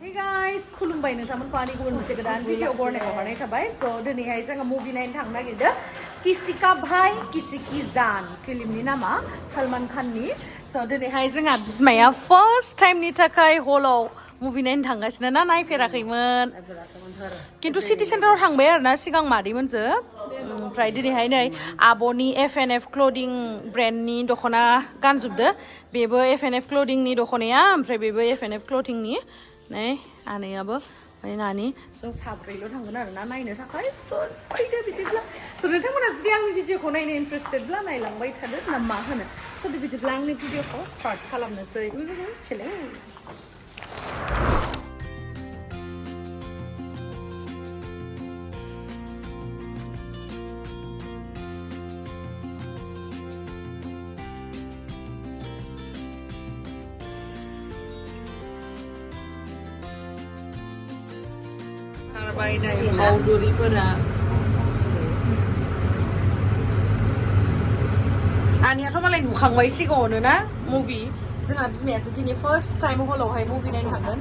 Hey guys, Khulumbai नोंथांमोनखौ आंनि गुबुन मोनसे गोदान भिडिअ बरनायाव हगारनाय थाबाय स' दिनैहाय जोङो मुभि नायनो थांनो नागिरदों किसी का भाई किसी की जान फिल्मनि नामा सलमान खाननि स' दिनैहाय जोंहा बिमाया फार्स्ट टाइमनि थाखाय हलाव मुभि नायनो थांगासिनो ना नायफेराखैमोन खिन्थु सिटि सेन्टाराव थांबाय आरोना सिगां मादैमोनजो ओमफ्राय दिनैहाय नै आब'नि F&F क्लदिं ब्रेन्डनि दख'ना गानजोबदो बेबो F&F क्लदिंनि दख'नाया ओमफ्राय बेबो F&F क्लदिंनि नै आनैयाबो ओमफ्राय नानि जों साब्रैल' थांगोन आरोना नायनो थाखाय स' फैदो बिदिब्ला स' नोंथांमोना जुदि आंनि भिडिअखौ नायनो इन्टारेस्टेडब्ला नायलांबाय थादो ना मा होनो स' बिदिब्ला आंनि भिडिअखौ स्टार्ट खालामनोसै चलो बायनाय मावदुरिफोरा आनियाथ' मालाय नुखांबाय सिगाङावनो ना मुभि जोंहा बिमायासो दिनै फार्स्ट टाइम हलावहाय मुभि नायनो थांगोन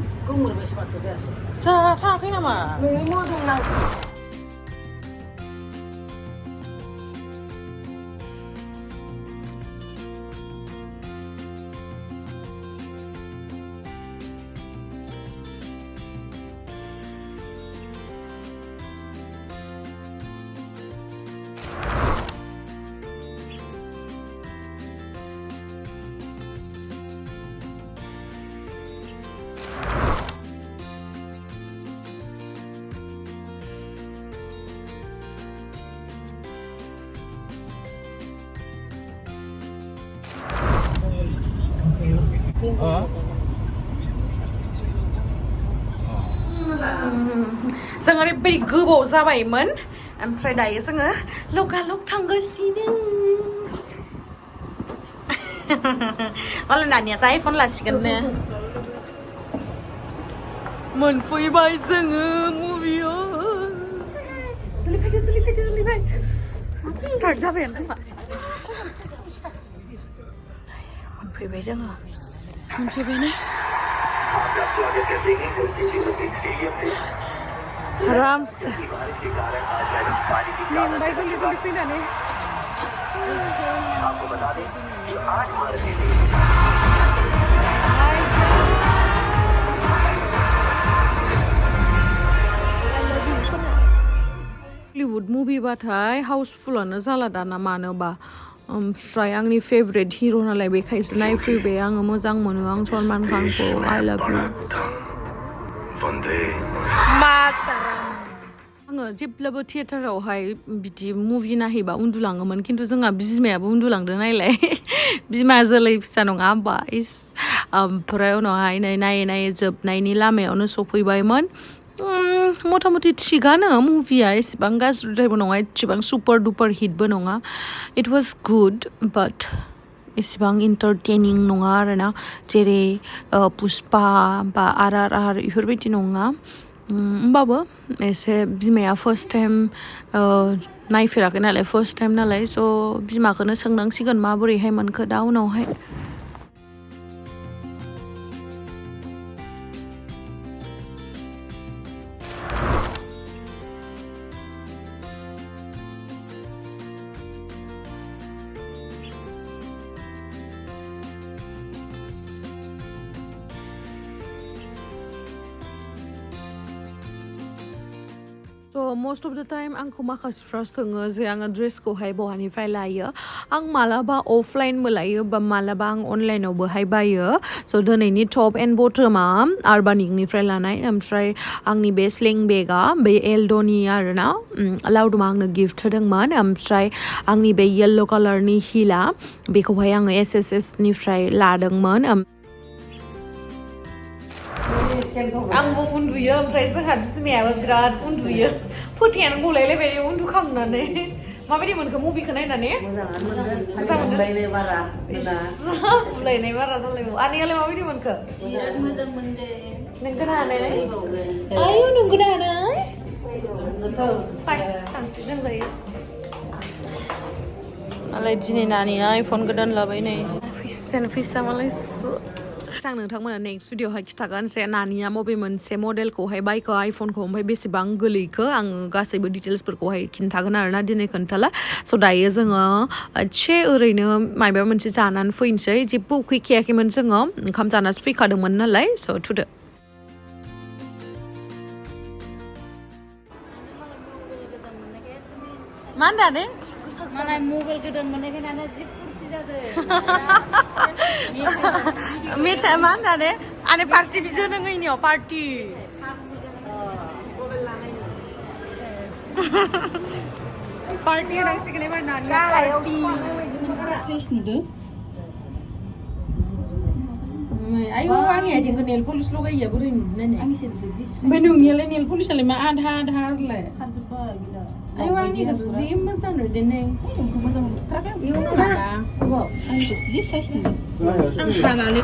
थाङाखै नामा जों ओरैबायदि गोबाव जाबायमोन ओमफ्राय दायो जोङो लगालग थांगासिनो मालाय नानियासो आइफन लासिगोननो मोनफैबाय जोङो मुभियाव सोलिफैदो स्टार्ट जाबायानो मोनफैबाय जोङो मोनफैबायना आरामसे मेंबाय जल्दि फैनानै हलिउड मुभिबाथाय हाउसफुलानो जाला दाना मानोबा ओमफ्राय आंनि फेभरेट हिर' नालाय बेखायसो नायफैबाय आङो मोजां मोनो आं सलमान खानखौ आइ लाभ इउ आङो जेब्लाबो थियेटारावहाय बिदि मुभि नायहैबा उन्दुलाङोमोन खिन्थु जोंहा बिमायाबो उन्दुलांदों नायलाय बिमा जोलै फिसा नङा होमबा ओमफ्राय उनावहाय नायै नायै जोबनायनि लामायावनो सफैबायमोन मथा मथि थिगानो मुभिया एसेबां गाज्रिद्रायबो नङा एसेबां सुपार डुपार हिटबो नङा इट वाज गुड बाट एसेबां इन्टारटेनिं नङा आरोना जेरै पुष्पा बा आर बेफोरबायदि नङा होमबाबो एसे बिमाया फार्स्ट टाइम नायफेराखै नालाय फार्स्ट टाइम नालाय स' बिमाखौनो सोंनांसिगोन माबोरैहाय मोनखो दा उनावहाय So most of the time आंखौ माखासेफ्रा सोङो जे आङो ड्रेसखौहाय बहानिफ्राय लायो आं मालाबा अफलाइनबो लायो बा मालाबा आं अनलाइनावबोहाय बायो स' दिनैनि टप एन्ड बटमा आर्बानिकनिफ्राय लानाय ओमफ्राय आंनि बे स्लिं बेगा बे एल्ड'नि आरोना लावदुमा आंनो गिफ्ट होदोंमोन ओमफ्राय आंनि बे येल्ल' कालारनि हिला बेखौहाय आङो SSS निफ्राय लादोंमोन आंबो उन्दुयो ओमफ्राय जोंहा बिमायाबो बिराद उन्दुयो फोथायानो गलायलायबाय उन्दुखांनानै माबायदि मोनखो मुभिखौ नायनानै मोजां मोनदों बुलायनाय बारा जालायबावो आनैयालाय माबायदि मोनखो बिराद मोजां मोनदों नोंगो नानै आयु नंगौ नानै फाय थांसै दोनजायो मालाय दिनै नानिया आइफन गोदान लाबाय नै फैसा मालाय नेक्स्ट आं नोंथांमोना नेक्स्ट भिडिअ'हाय खिथागोनसे नानिया मबे मोनसे मडेलखौहाय बायखो आइफनखौ ओमफ्राय बेसेबां गोलैखो आं गासैबो डिटेल्सफोरखौहाय खिन्थागोन आरोना दिनै खोन्थाला स' दायो जोङो एसे ओरैनो माबा मोनसे जानानै फैनोसै जेबो उखैखायाखैमोन जोङो ओंखाम जानासो फैखादोंमोन नालाय स' थुदो मा होनदों मालाय मबाइल गोदान मोननायखाय नाना जि फुरथि जादों मेथाइ मा होनदों आने पार्टि बिदो नोङो इनियाव पार्टि पार्टि होनांसिगोन एबार नानिया पार्टि आयौ आंनि आथिंखौ नेल पलिस लगायैया बोरै नुनाय ओमफ्राय नोंनियालाय नेल पलिसालाय मा आधा आधा आरोलाय खारजोब्बाय आयौ आंनिखौ जि मोजां नुदों नों आंखौ मोजां नुथाराखै आंनिखौ जि साइज नुदों आं हानानै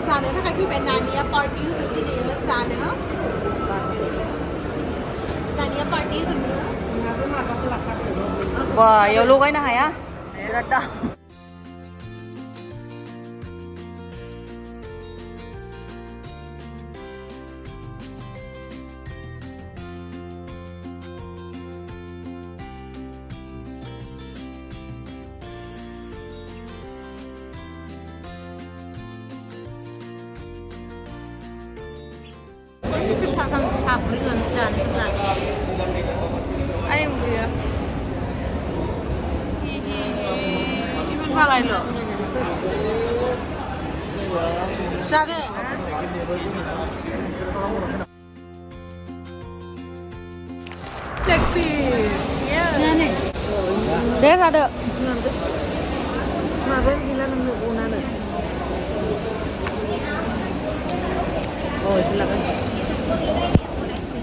जानो थाखाय फैबाय नानिया पार्टि होगोन दिनै जानो नानिया पार्टि होगोन बा याव लगायनो हाया बिराद दाम Ay, yang dia. Ini apa lo? Cari. Seksi. Ya. Ini. Deh ada. Mana gila nemu unana. Oh, silakan.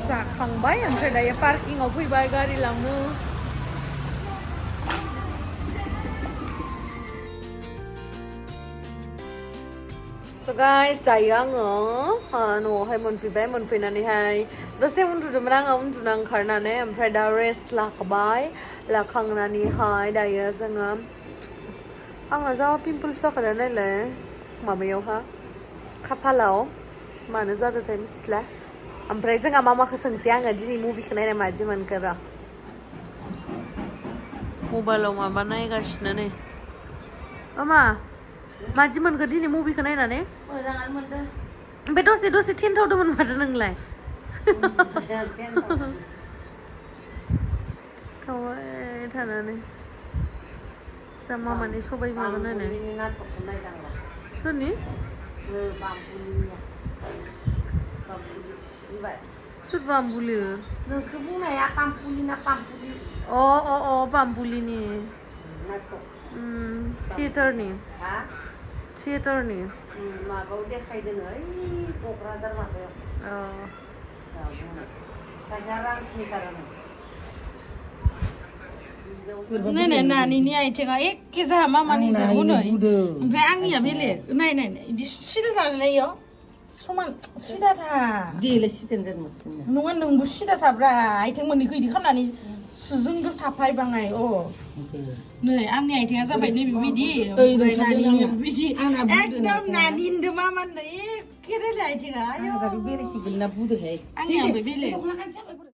जाखांबाय ओमफ्राय दायो पार्किंआव फैबाय गारि लांनो So guys, दायो आङो न'आवहाय मोनफैबाय मोनफैनानैहाय दसे उन्दुदोंमोन आङो उन्दुना ओंखारनानै ओमफ्राय दा रेस्ट लाखांबाय लाखांनानैहाय दायो जोङो आंना जा पिम्पल्स जाखादों नायलाय माबायावहा खाफालाव मानो जादोंथाय मिथिला ओमफ्राय जोंहा मामाखौ सोंसै आङो दिनै मुभिखौ नायना मादि मोनखो र' मबाइलाव माबा नायगासिनो नै मामा मादि मोनखो दिनै मुभिखौ नायनानै मोजाङानो मोनदों ओमफ्राय दसे दसे थेनथावदोंमोन माथो नोंलाय थाबाय थानानै जा मामानि सबाय माबा नायनाय सोरनि सोर बाम्बुलि नोंखौ बुंनाया पाम्पुलि ना पाम्पुलि अ बाम्बुलिनि थियेटारनि माबायाव देखायदों ओइ क'क्राझार माबायाव नायनाय नानिनि आथिङा एखे जाहा मामानि जाबोनो ओमफ्राय आंनिया बेलेग नाय बिदि सिदा थालाय इयाव समान सिदा था देलाय सिदेन जानो नङा नोंबो सिदा थाब्रा आथिं मोननैखौ इदि खालामनानै सुजुंजों थाफाय बाङाय नै आंनि आथिङा जाबाय नै बिदि ओमफ्राय नानिया बिदि एकदम नानि होनदों मामा होनदों एखे रायलाय आथिङा आयौ बेरेसिगोन ना बुदोहाय आंनिया बेलेग